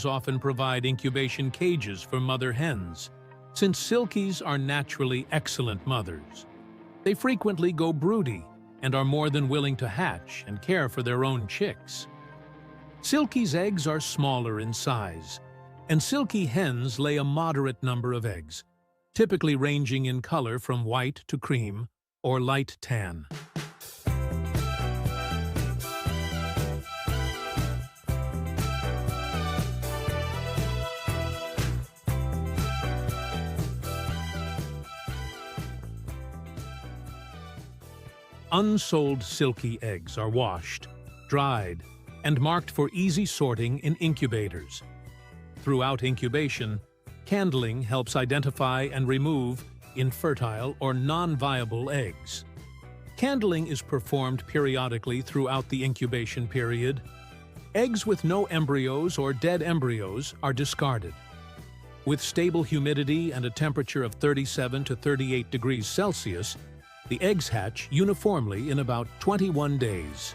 often provide incubation cages for mother hens, since Silkies are naturally excellent mothers. They frequently go broody and are more than willing to hatch and care for their own chicks. Silky's eggs are smaller in size, and Silky hens lay a moderate number of eggs, typically ranging in color from white to cream or light tan. Unsold Silky eggs are washed, dried, and marked for easy sorting in incubators. Throughout incubation, candling helps identify and remove infertile or non-viable eggs. Candling is performed periodically throughout the incubation period. Eggs with no embryos or dead embryos are discarded. With stable humidity and a temperature of 37 to 38 degrees Celsius, the eggs hatch uniformly in about 21 days.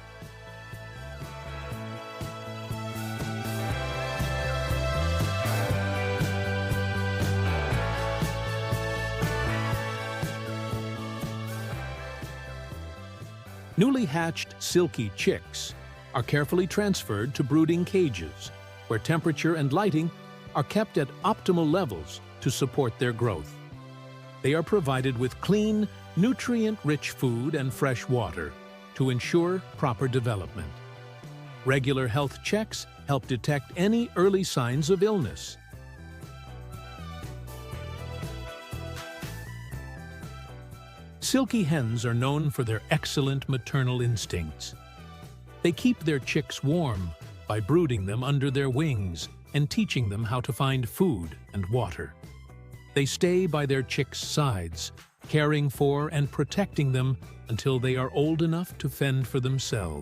Newly hatched Silky chicks are carefully transferred to brooding cages, where temperature and lighting are kept at optimal levels to support their growth. They are provided with clean, nutrient-rich food and fresh water to ensure proper development. Regular health checks help detect any early signs of illness. Silky hens are known for their excellent maternal instincts. They keep their chicks warm by brooding them under their wings and teaching them how to find food and water. They stay by their chicks' sides, caring for and protecting them until they are old enough to fend for themselves.